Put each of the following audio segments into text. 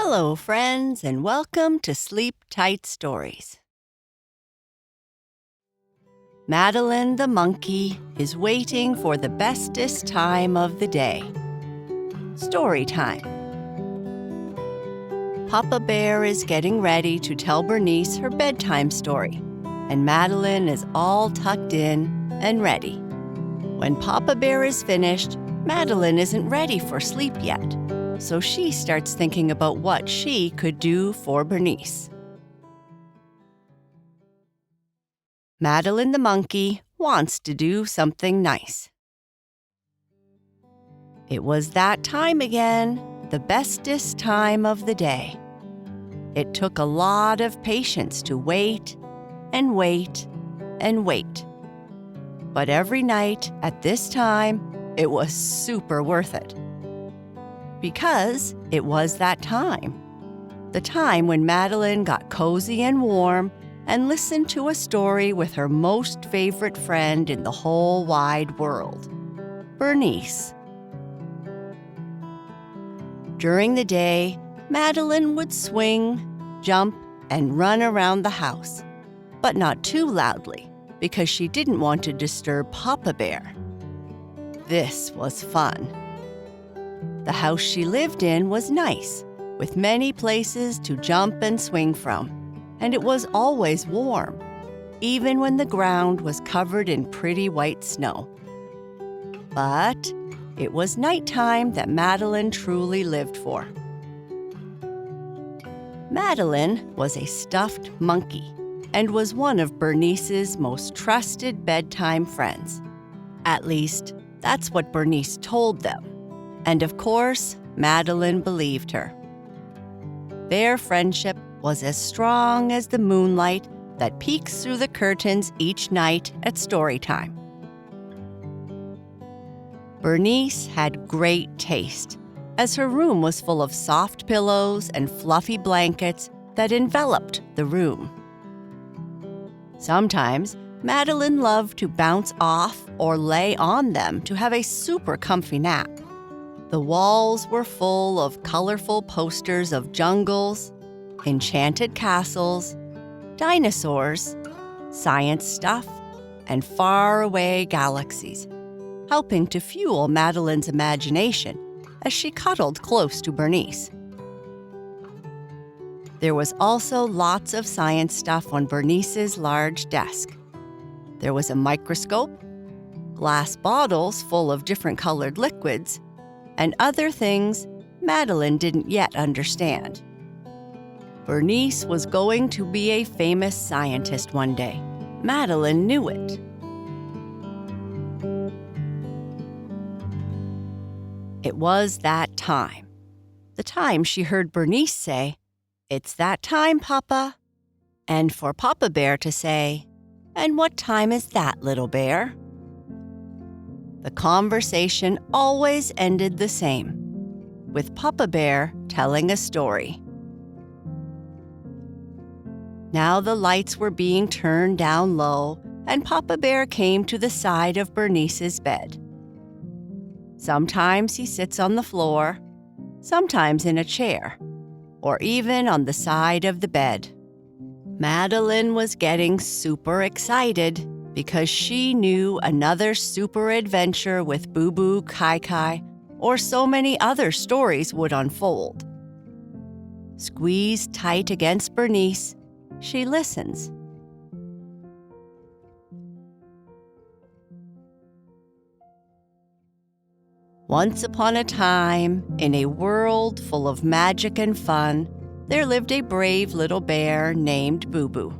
Hello, friends, and welcome to Sleep Tight Stories. Madeline the monkey is waiting for the bestest time of the day. Story time. Papa Bear is getting ready to tell Bernice her bedtime story, and Madeline is all tucked in and ready. When Papa Bear is finished, Madeline isn't ready for sleep yet, so she starts thinking about what she could do for Bernice. Madeline the monkey wants to do something nice. It was that time again, the bestest time of the day. It took a lot of patience to wait and wait and wait. But every night at this time, it was super worth it. Because it was that time. The time when Madeline got cozy and warm and listened to a story with her most favorite friend in the whole wide world, Bernice. During the day, Madeline would swing, jump, and run around the house, but not too loudly because she didn't want to disturb Papa Bear. This was fun. The house she lived in was nice, with many places to jump and swing from, and it was always warm, even when the ground was covered in pretty white snow. But it was nighttime that Madeline truly lived for. Madeline was a stuffed monkey and was one of Bernice's most trusted bedtime friends. At least, that's what Bernice told them. And of course, Madeline believed her. Their friendship was as strong as the moonlight that peeks through the curtains each night at story time. Bernice had great taste, as her room was full of soft pillows and fluffy blankets that enveloped the room. Sometimes, Madeline loved to bounce off or lay on them to have a super comfy nap. The walls were full of colorful posters of jungles, enchanted castles, dinosaurs, science stuff, and faraway galaxies, helping to fuel Madeline's imagination as she cuddled close to Bernice. There was also lots of science stuff on Bernice's large desk. There was a microscope, glass bottles full of different colored liquids, and other things Madeline didn't yet understand. Bernice was going to be a famous scientist one day. Madeline knew it. It was that time. The time she heard Bernice say, "It's that time, Papa," and for Papa Bear to say, "And what time is that, little bear?" The conversation always ended the same, with Papa Bear telling a story. Now the lights were being turned down low, and Papa Bear came to the side of Bernice's bed. Sometimes he sits on the floor, sometimes in a chair, or even on the side of the bed. Madeline was getting super excited because she knew another super adventure with Boo Boo, Kai Kai, or so many other stories would unfold. Squeezed tight against Bernice, she listens. Once upon a time, in a world full of magic and fun, there lived a brave little bear named Boo Boo.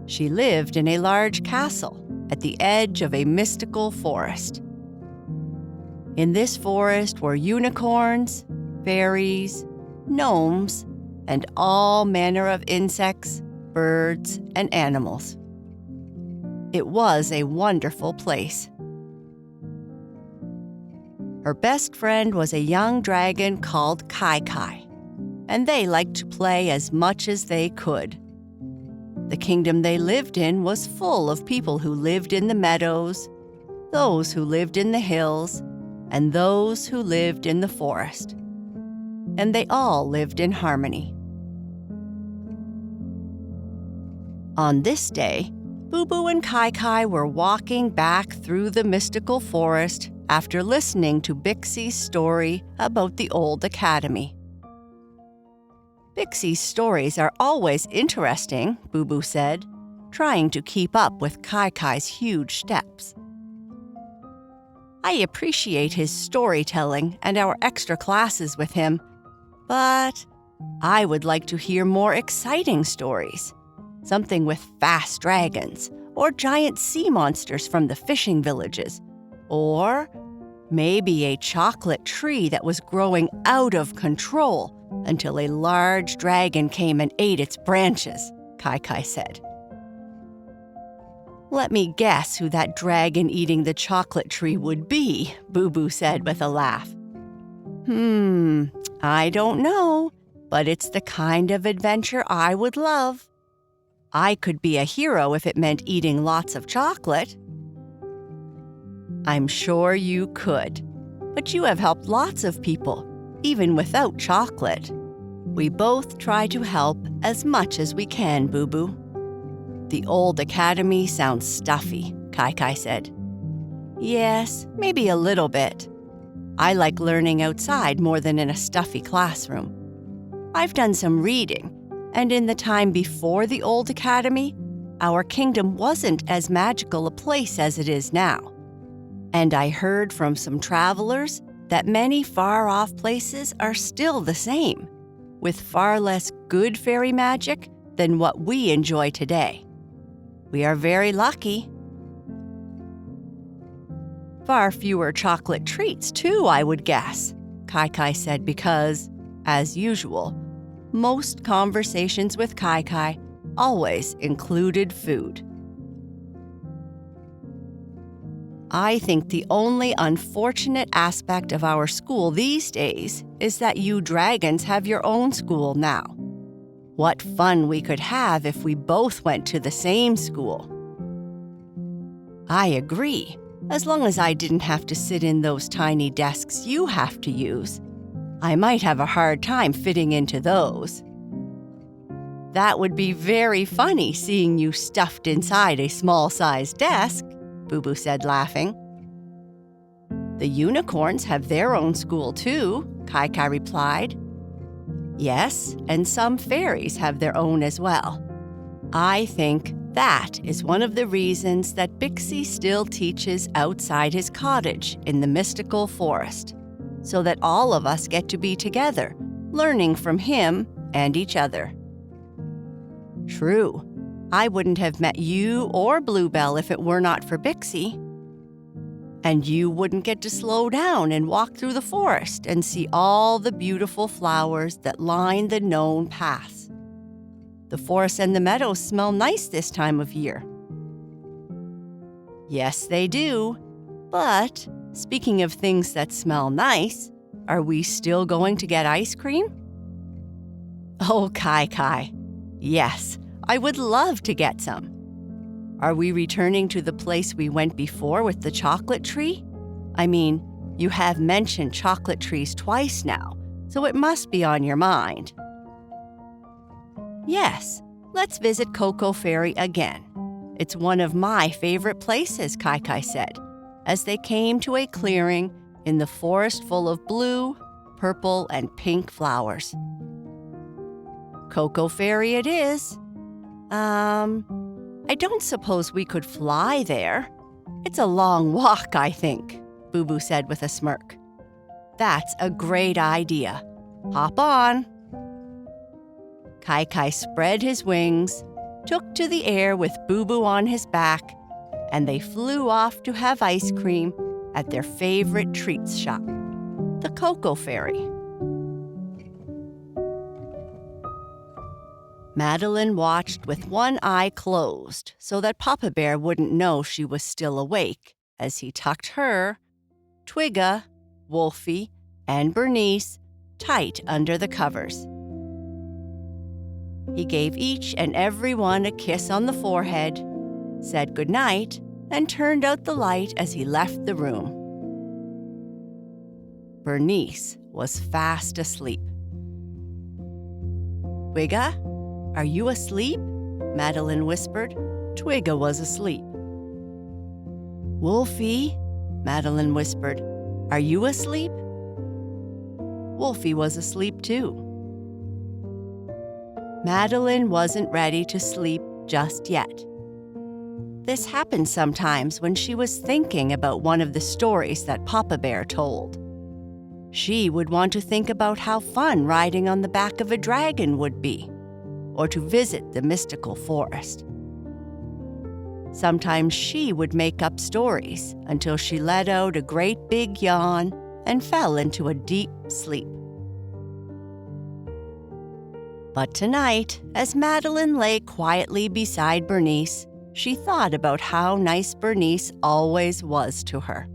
She lived in a large castle at the edge of a mystical forest. In this forest were unicorns, fairies, gnomes, and all manner of insects, birds, and animals. It was a wonderful place. Her best friend was a young dragon called Kai Kai, and they liked to play as much as they could. The kingdom they lived in was full of people who lived in the meadows, those who lived in the hills, and those who lived in the forest. and they all lived in harmony. On this day, Boo Boo and Kai Kai were walking back through the mystical forest after listening to Bixie's story about the old academy. Bixie's stories are always interesting, Boo Boo said, trying to keep up with Kai Kai's huge steps. I appreciate his storytelling and our extra classes with him, but I would like to hear more exciting stories. Something with fast dragons, or giant sea monsters from the fishing villages, or maybe a chocolate tree that was growing out of control until a large dragon came and ate its branches, Kai Kai said. Let me guess who that dragon eating the chocolate tree would be, Boo Boo said with a laugh. I don't know, but it's the kind of adventure I would love. I could be a hero if it meant eating lots of chocolate. I'm sure you could, but you have helped lots of people, even without chocolate. We both try to help as much as we can, Boo Boo. The old academy sounds stuffy, Kai Kai said. Yes, maybe a little bit. I like learning outside more than in a stuffy classroom. I've done some reading, and in the time before the old academy, our kingdom wasn't as magical a place as it is now. And I heard from some travelers that many far-off places are still the same, with far less good fairy magic than what we enjoy today. We are very lucky. Far fewer chocolate treats, too, I would guess, Kai Kai said because, as usual, most conversations with Kai Kai always included food. I think the only unfortunate aspect of our school these days is that you dragons have your own school now. What fun we could have if we both went to the same school. I agree, as long as I didn't have to sit in those tiny desks you have to use. I might have a hard time fitting into those. That would be very funny seeing you stuffed inside a small-sized desk, Boo Boo said, laughing. The unicorns have their own school too, Kai Kai replied. Yes, and some fairies have their own as well. I think that is one of the reasons that Bixie still teaches outside his cottage in the mystical forest, so that all of us get to be together, learning from him and each other. True, I wouldn't have met you or Bluebell if it were not for Bixie. And you wouldn't get to slow down and walk through the forest and see all the beautiful flowers that line the known paths. The forest and the meadows smell nice this time of year. Yes, they do. But speaking of things that smell nice, are we still going to get ice cream? Oh, Kai Kai. Yes, I would love to get some. Are we returning to the place we went before with the chocolate tree? I mean, you have mentioned chocolate trees twice now, so it must be on your mind. Yes, let's visit Cocoa Fairy again. It's one of my favorite places, Kai Kai said, as they came to a clearing in the forest full of blue, purple, and pink flowers. Cocoa Fairy it is. I don't suppose we could fly there. It's a long walk, I think, Boo Boo said with a smirk. That's a great idea. Hop on. Kai Kai spread his wings, took to the air with Boo Boo on his back, and they flew off to have ice cream at their favorite treats shop, the Cocoa Fairy. Madeline watched with one eye closed so that Papa Bear wouldn't know she was still awake as he tucked her, Twigga, Wolfie, and Bernice tight under the covers. He gave each and every one a kiss on the forehead, said goodnight, and turned out the light as he left the room. Bernice was fast asleep, "Twigga, are you asleep?" Madeline whispered. Twigga was asleep. "Wolfie," Madeline whispered, "are you asleep?" Wolfie was asleep too. Madeline wasn't ready to sleep just yet. This happened sometimes when she was thinking about one of the stories that Papa Bear told. She would want to think about how fun riding on the back of a dragon would be, or to visit the mystical forest. Sometimes she would make up stories until she let out a great big yawn and fell into a deep sleep. But tonight, as Madeline lay quietly beside Bernice, she thought about how nice Bernice always was to her.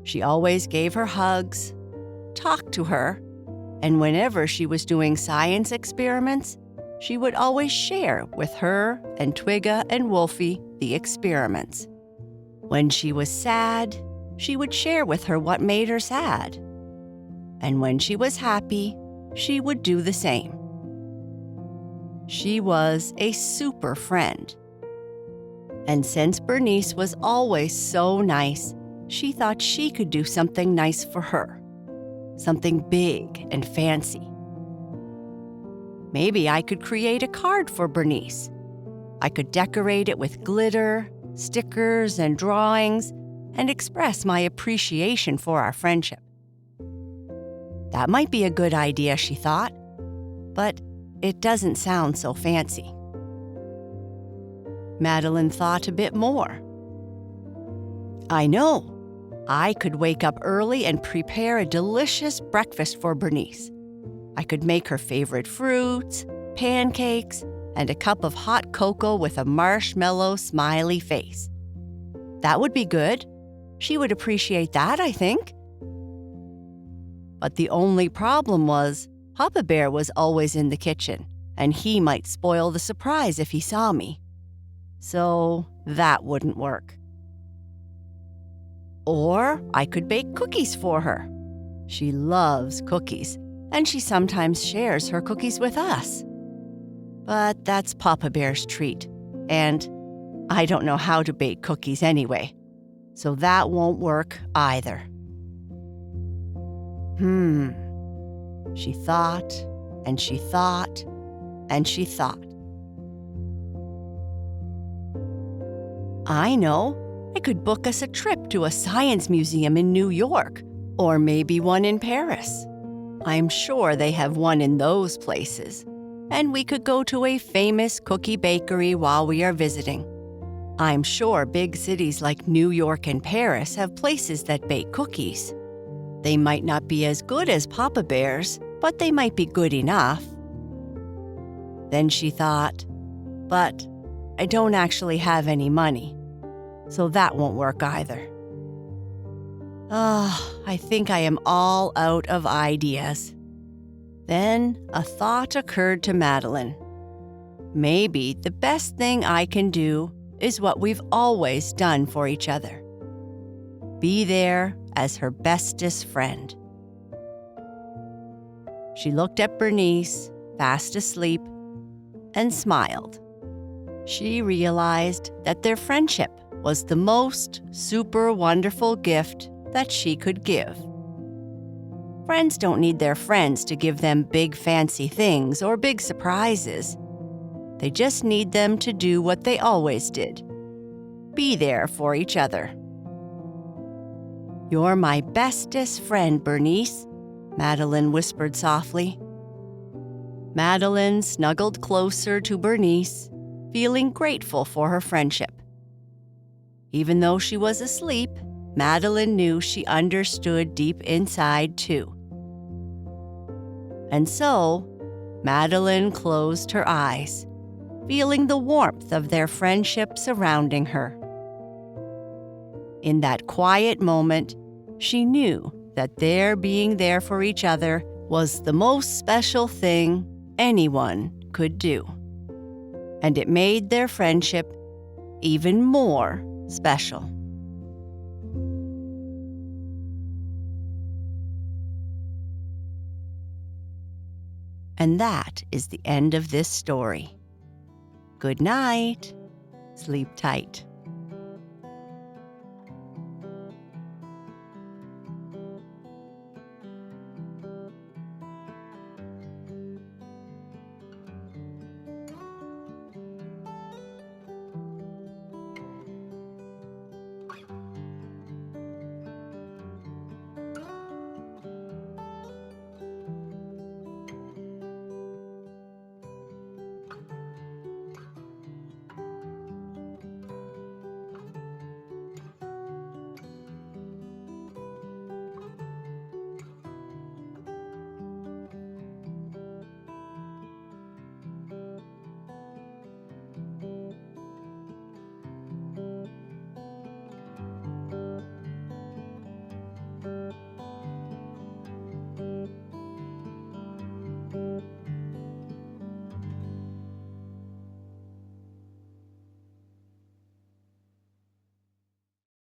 She always gave her hugs, talked to her, and whenever she was doing science experiments, she would always share with her and Twigga and Wolfie the experiments. When she was sad, she would share with her what made her sad. And when she was happy, she would do the same. She was a super friend. And since Bernice was always so nice, she thought she could do something nice for her, something big and fancy. Maybe I could create a card for Bernice. I could decorate it with glitter, stickers, and drawings, and express my appreciation for our friendship. That might be a good idea, she thought, but it doesn't sound so fancy. Madeline thought a bit more. I know. I could wake up early and prepare a delicious breakfast for Bernice. I could make her favorite fruits, pancakes, and a cup of hot cocoa with a marshmallow smiley face. That would be good. She would appreciate that, I think. But the only problem was, Papa Bear was always in the kitchen, and he might spoil the surprise if he saw me. So that wouldn't work. Or I could bake cookies for her. She loves cookies, and she sometimes shares her cookies with us. But that's Papa Bear's treat, and I don't know how to bake cookies anyway, so that won't work either. She thought, and she thought, and she thought. I know. I could book us a trip to a science museum in New York, or maybe one in Paris. I'm sure they have one in those places. And we could go to a famous cookie bakery while we are visiting. I'm sure big cities like New York and Paris have places that bake cookies. They might not be as good as Papa Bear's, but they might be good enough. Then she thought, but I don't actually have any money, so that won't work either. I think I am all out of ideas. Then a thought occurred to Madeline. Maybe the best thing I can do is what we've always done for each other. Be there as her bestest friend. She looked at Bernice, fast asleep, and smiled. She realized that their friendship was the most super wonderful gift that she could give. Friends don't need their friends to give them big fancy things or big surprises. They just need them to do what they always did. Be there for each other. You're my bestest friend, Bernice, Madeline whispered softly. Madeline snuggled closer to Bernice, feeling grateful for her friendship. Even though she was asleep, Madeline knew she understood deep inside too. And so, Madeline closed her eyes, feeling the warmth of their friendship surrounding her. In that quiet moment, she knew that their being there for each other was the most special thing anyone could do. And it made their friendship even more special. And that is the end of this story. Good night. Sleep tight.